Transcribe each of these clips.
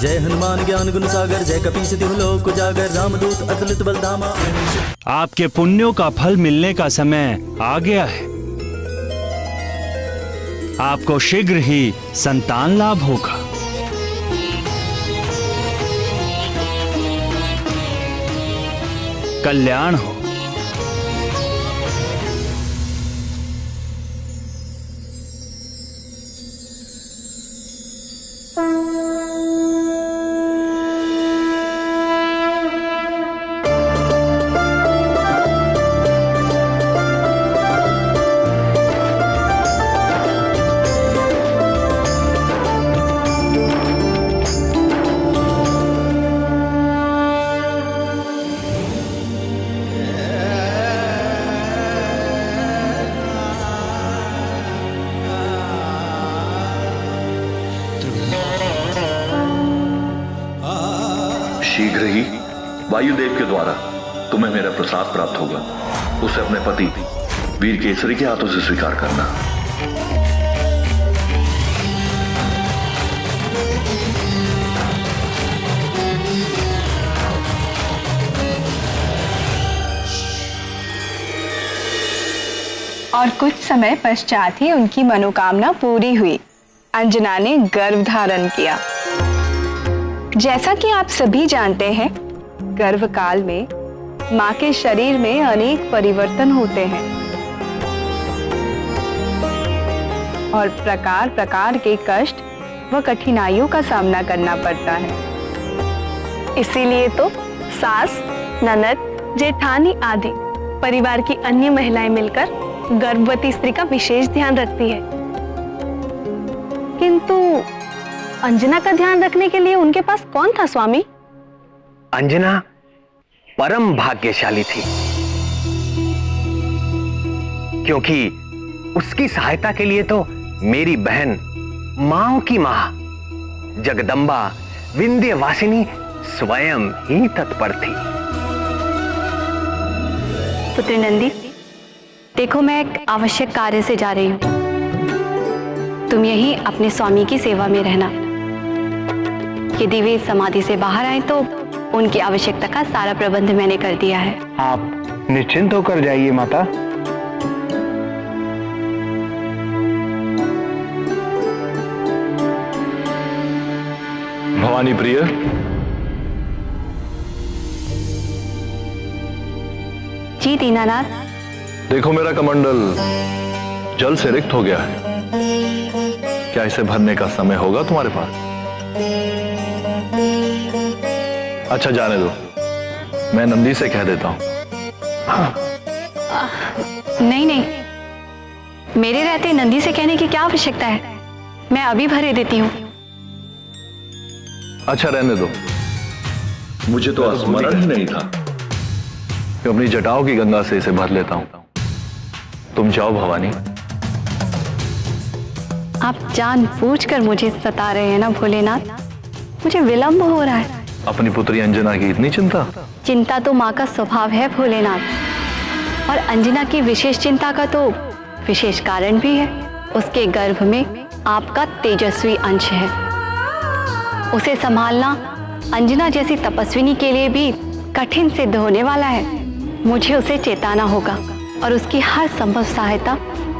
जय हनुमान ज्ञान गुण सागर, जय कपीस तिहु लोक उजागर, रामदूत अतुलित बलधामा। आपके पुण्यों का फल मिलने का समय आ गया है। आपको शीघ्र ही संतान लाभ होगा। कल्याण हो। शीघ्र ही वायुदेव के द्वारा तुम्हें मेरा प्रसाद प्राप्त होगा। उसे अपने पति वीर केसरी के हाथों से स्वीकार करना। और कुछ समय पश्चात ही उनकी मनोकामना पूरी हुई। अंजना ने गर्भ धारण किया। जैसा कि आप सभी जानते हैं, गर्भ काल में मां के शरीर में अनेक परिवर्तन होते हैं और प्रकार प्रकार के कष्ट व कठिनाइयों का सामना करना पड़ता है। इसीलिए तो सास, ननद, जेठानी आदि परिवार की अन्य महिलाएं मिलकर गर्भवती स्त्री का विशेष ध्यान रखती है। किंतु अंजना का ध्यान रखने के लिए उनके पास कौन था स्वामी? अंजना परम भाग्यशाली थी, क्योंकि उसकी सहायता के लिए तो मेरी बहन मां की मां जगदम्बा विंध्यवासिनी स्वयं ही तत्पर थी। पुत्री नंदी, देखो मैं एक आवश्यक कार्य से जा रही हूं। तुम यहीं अपने स्वामी की सेवा में रहना। यदि वे समाधि से बाहर आए तो उनकी आवश्यकता का सारा प्रबंध मैंने कर दिया है। आप निश्चिंत होकर जाइए माता। भवानी प्रिय, जी दीनानाथ। देखो मेरा कमंडल जल से रिक्त हो गया है। क्या इसे भरने का समय होगा तुम्हारे पास? अच्छा जाने दो, मैं नंदी से कह देता हूं। नहीं नहीं, मेरे रहते नंदी से कहने की क्या आवश्यकता है? मैं अभी भरे देती हूँ। अच्छा रहने दो, मुझे तो स्मरण ही नहीं था। मैं अपनी जटाओं की गंगा से इसे भर लेता हूं। तुम जाओ भवानी। आप जानबूझकर मुझे सता रहे हैं ना भोलेनाथ? मुझे विलंब हो रहा है। अपनी पुत्री अंजना की इतनी चिंता? चिंता तो माँ का स्वभाव है भोलेनाथ, और अंजना की विशेष चिंता का तो विशेष कारण भी है। उसके गर्भ में आपका तेजस्वी अंश है। उसे संभालना अंजना जैसी तपस्विनी के लिए भी कठिन सिद्ध होने वाला है। मुझे उसे चेताना होगा और उसकी हर संभव सहायता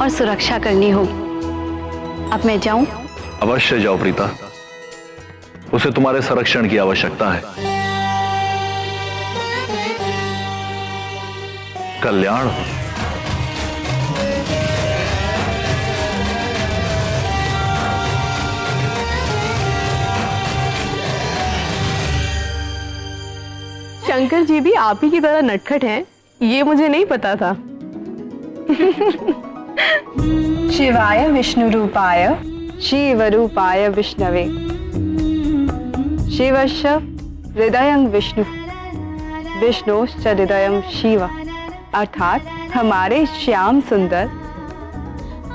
और सुरक्षा करनी होगी। अब मैं जाऊं? अवश्य जाओ प्रीता, उसे तुम्हारे संरक्षण की आवश्यकता है। कल्याण हो। शंकर जी भी आप ही की तरह नटखट हैं, ये मुझे नहीं पता था। शिवाय विष्णु रूपाय शिव रूपाय विष्णवे शिवश्च हृदयं विष्णु विष्णुश्च हृदयं शिव। अर्थात हमारे श्याम सुंदर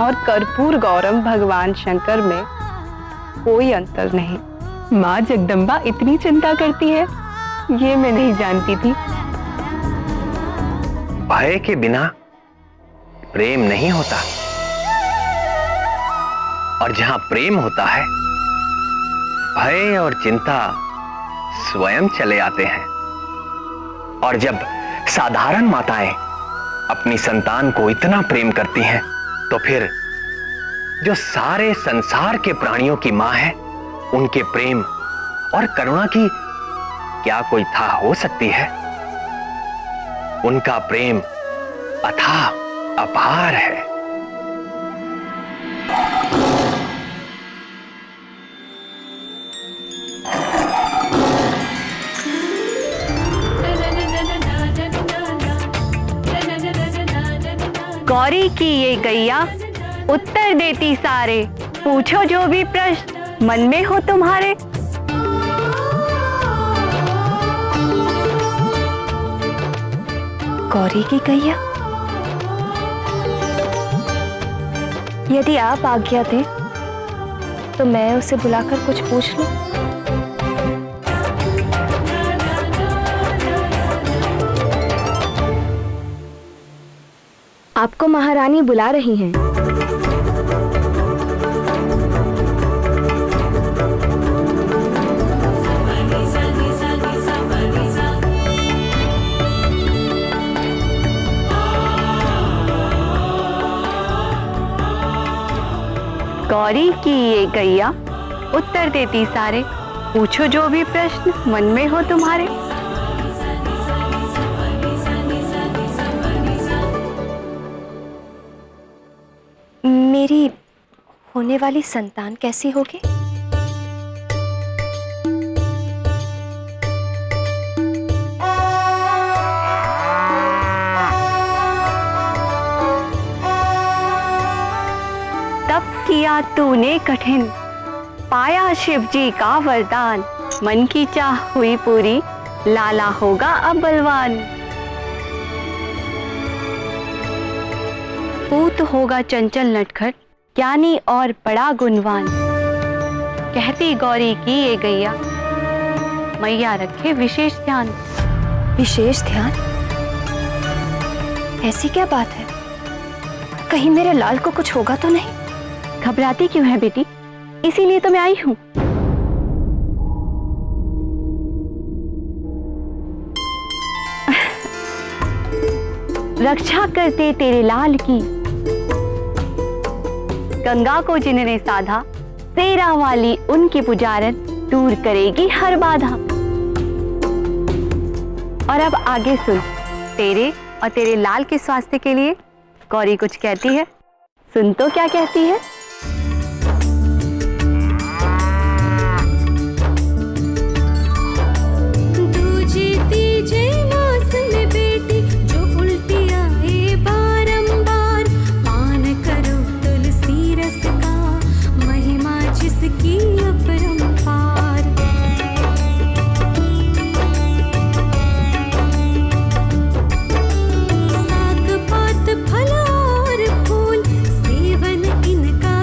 और कर्पूर गौरम भगवान शंकर में कोई अंतर नहीं। माँ जगदम्बा इतनी चिंता करती है, ये मैं नहीं जानती थी। भय के बिना प्रेम नहीं होता, और जहां प्रेम होता है भय और चिंता स्वयं चले आते हैं। और जब साधारण माताएं अपनी संतान को इतना प्रेम करती हैं, तो फिर जो सारे संसार के प्राणियों की मां है, उनके प्रेम और करुणा की क्या कोई था हो सकती है? उनका प्रेम अथाह अपार है। गौरी की ये गैया उत्तर देती सारे, पूछो जो भी प्रश्न मन में हो तुम्हारे। गौरी की गैया, यदि आप आज्ञा दें तो मैं उसे बुलाकर कुछ पूछ लूं। आपको महारानी बुला रही हैं। गौरी की ये गैया उत्तर देती सारे, पूछो जो भी प्रश्न मन में हो तुम्हारे। मेरी होने वाली संतान कैसी होगी? तप किया तूने कठिन, पाया शिव जी का वरदान, मन की चाह हुई पूरी, लाला होगा अब बलवान। पूत होगा चंचल नटखट, ज्ञानी और बड़ा गुणवान, कहती गौरी की ये गैया, मैया रखे विशेष ध्यान। विशेष ध्यान? ऐसी क्या बात है? कहीं मेरे लाल को कुछ होगा तो नहीं? घबराती क्यों है बेटी? इसीलिए तो मैं आई हूं। रक्षा करते तेरे लाल की, गंगा को जिन्होंने साधा, तेरा वाली उनकी पुजारन, दूर करेगी हर बाधा। और अब आगे सुन, तेरे और तेरे लाल के स्वास्थ्य के लिए गौरी कुछ कहती है। सुन तो क्या कहती है। साग पात फल और फूल, सेवन इनका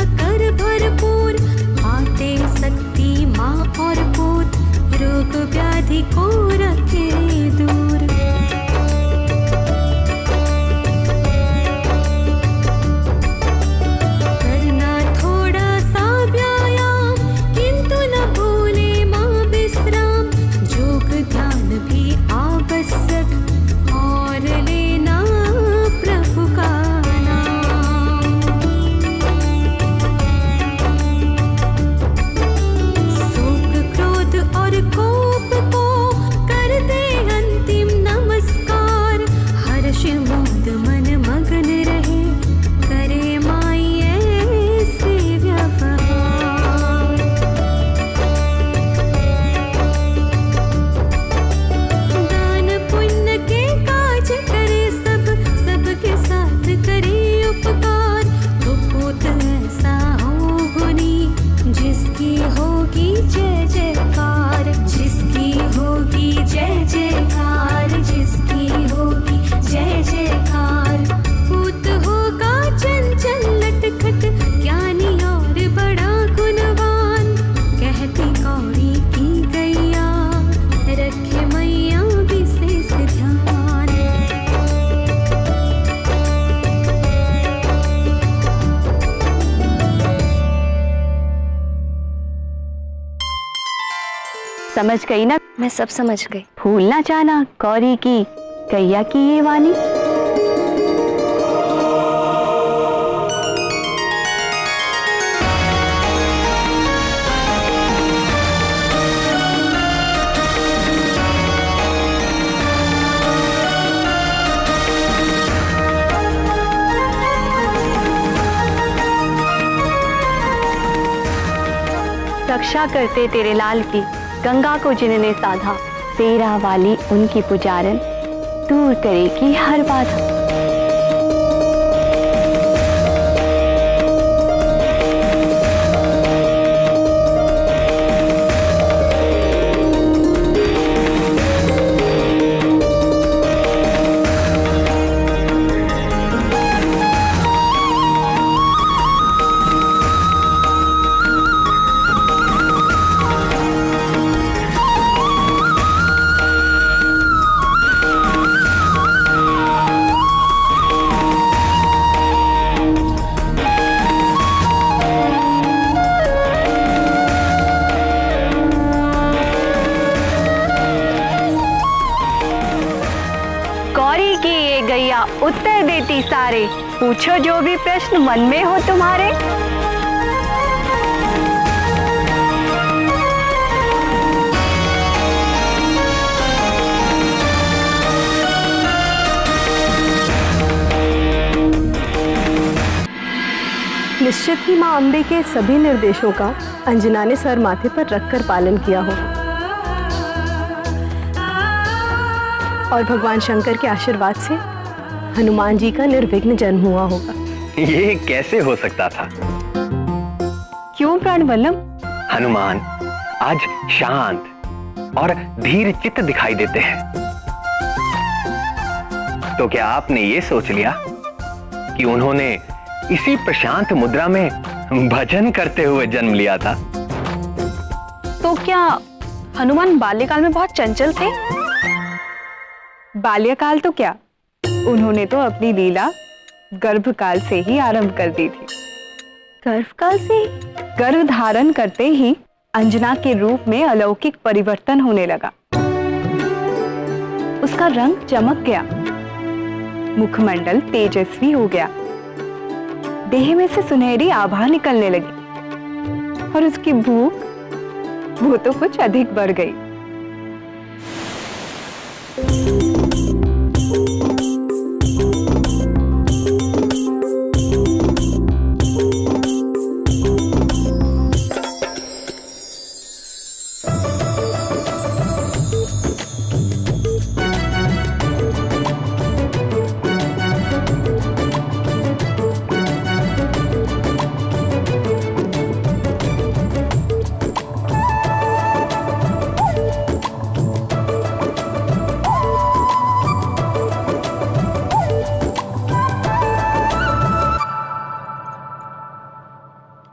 समझ गई ना? मैं सब समझ गई। भूल ना जाना गौरी की गैया की ये वाणी। रक्षा करते तेरे लाल की गंगा को जिन्होंने साधा, तेरा वाली उनकी पुजारन दूर करेगी हर बाधा। गौरी की ये गैया उत्तर देती सारे, पूछो जो भी प्रश्न मन में हो तुम्हारे। निश्चित ही माँ अम्बे के सभी निर्देशों का अंजना ने सर माथे पर रखकर पालन किया हो और भगवान शंकर के आशीर्वाद से हनुमान जी का निर्विघ्न जन्म हुआ होगा। ये कैसे हो सकता था? क्यों प्राणवल्लभ? हनुमान आज शांत और धीर चित्त दिखाई देते हैं, तो क्या आपने ये सोच लिया कि उन्होंने इसी प्रशांत मुद्रा में भजन करते हुए जन्म लिया था? तो क्या हनुमान बाल्यकाल में बहुत चंचल थे? बाल्यकाल तो क्या, उन्होंने तो अपनी लीला गर्भकाल से ही आरंभ कर दी थी। गर्भकाल से? गर्भ धारण करते ही अंजना के रूप में अलौकिक परिवर्तन होने लगा। उसका रंग चमक गया, मुखमंडल तेजस्वी हो गया, देह में से सुनहरी आभा निकलने लगी और उसकी भूख वो तो कुछ अधिक बढ़ गई।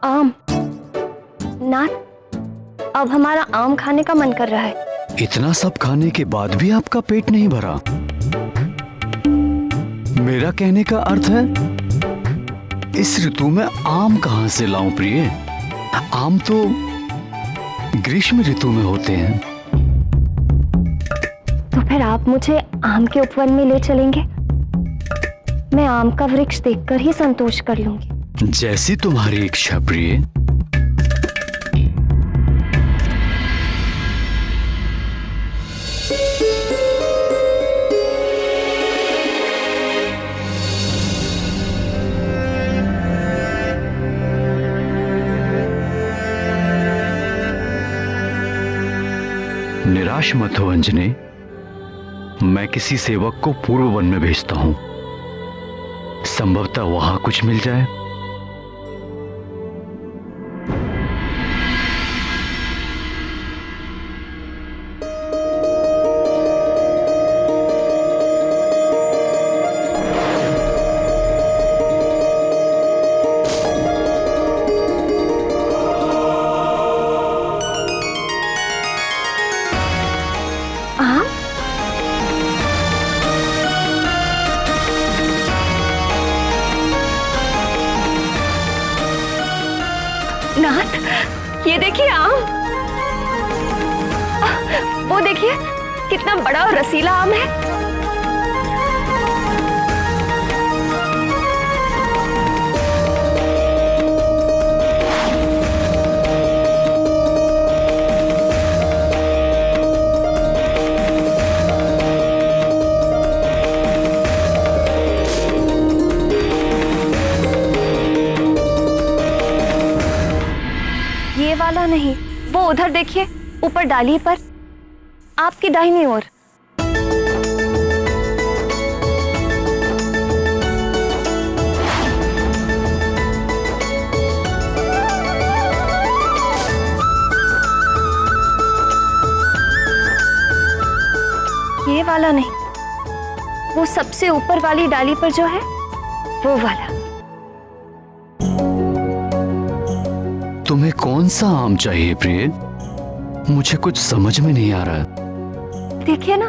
आम नाथ, अब हमारा आम खाने का मन कर रहा है। इतना सब खाने के बाद भी आपका पेट नहीं भरा? मेरा कहने का अर्थ है इस ऋतु में आम कहां से लाऊं प्रिय? आम तो ग्रीष्म ऋतु में होते हैं। तो फिर आप मुझे आम के उपवन में ले चलेंगे? मैं आम का वृक्ष देखकर ही संतोष कर लूंगी। जैसी तुम्हारी इच्छा प्रिय। निराश मत हो अंजने, मैं किसी सेवक को पूर्व वन में भेजता हूं, संभवतः वहां कुछ मिल जाए। वो देखिए कितना बड़ा और रसीला आम है। ये वाला नहीं, वो उधर देखिए ऊपर डाली पर, आपकी दाहिनी ओर। ये वाला नहीं, वो सबसे ऊपर वाली डाली पर जो है वो वाला। तुम्हें कौन सा आम चाहिए प्रिय? मुझे कुछ समझ में नहीं आ रहा। देखिए ना,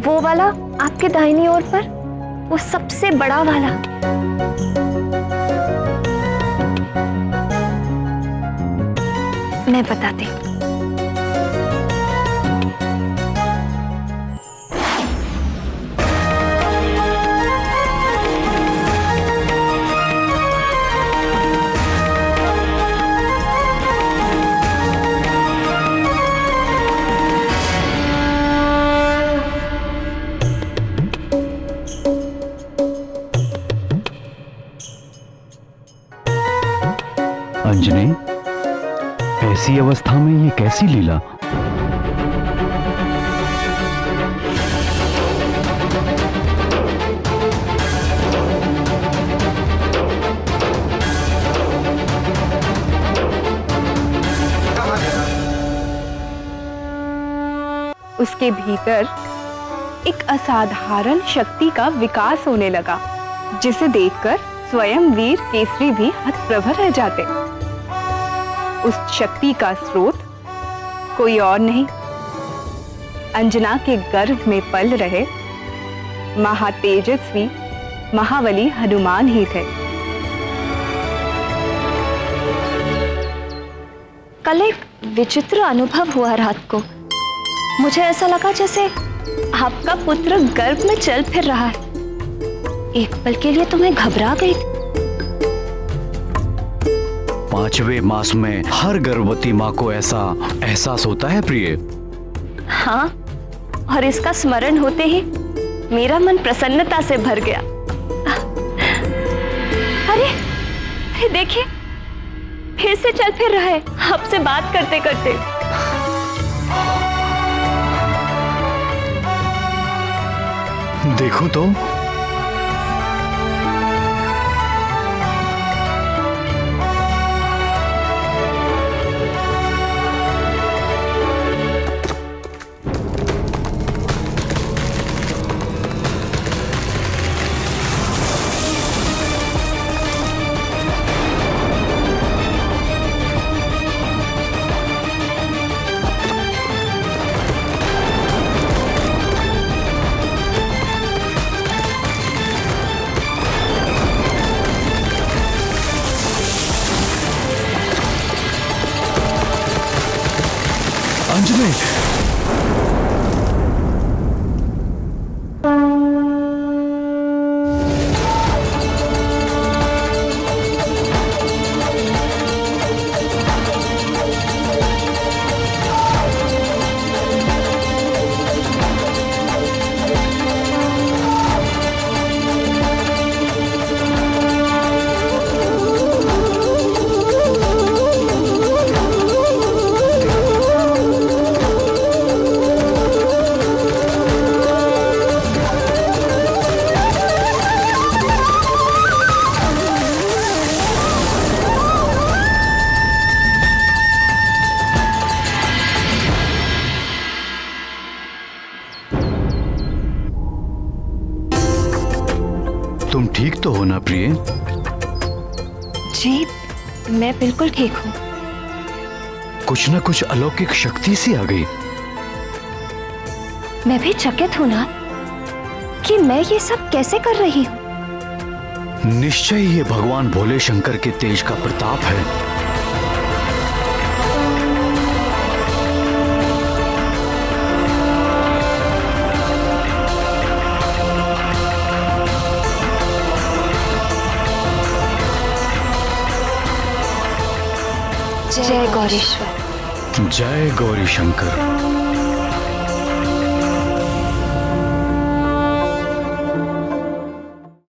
वो वाला आपके दाहिनी ओर पर, वो सबसे बड़ा वाला। मैं बताती हूँ। अंजनी, ऐसी अवस्था में ये कैसी लीला? उसके भीतर एक असाधारण शक्ति का विकास होने लगा, जिसे देखकर स्वयं वीर केसरी भी हतप्रभ रह जाते। उस शक्ति का स्रोत कोई और नहीं, अंजना के गर्भ में पल रहे महातेजस्वी महाबली हनुमान ही थे। कल एक विचित्र अनुभव हुआ रात को। मुझे ऐसा लगा जैसे आपका पुत्र गर्भ में चल फिर रहा है। एक पल के लिए तो मैं घबरा गई थी। 5वें मास में हर गर्भवती माँ को ऐसा एहसास होता है प्रिय। हाँ, और इसका स्मरण होते ही मेरा मन प्रसन्नता से भर गया। अरे देखिए, फिर से चल फिर रहा है आपसे बात करते करते। देखो तो। अंजलि, तुम ठीक तो हो ना प्रिय? जी, मैं बिल्कुल ठीक हूँ। कुछ ना कुछ अलौकिक शक्ति सी आ गई। मैं भी चकित हूं ना कि मैं ये सब कैसे कर रही हूँ। निश्चय ये भगवान भोले शंकर के तेज का प्रताप है। जय गौरीश्वर। जय गौरी शंकर।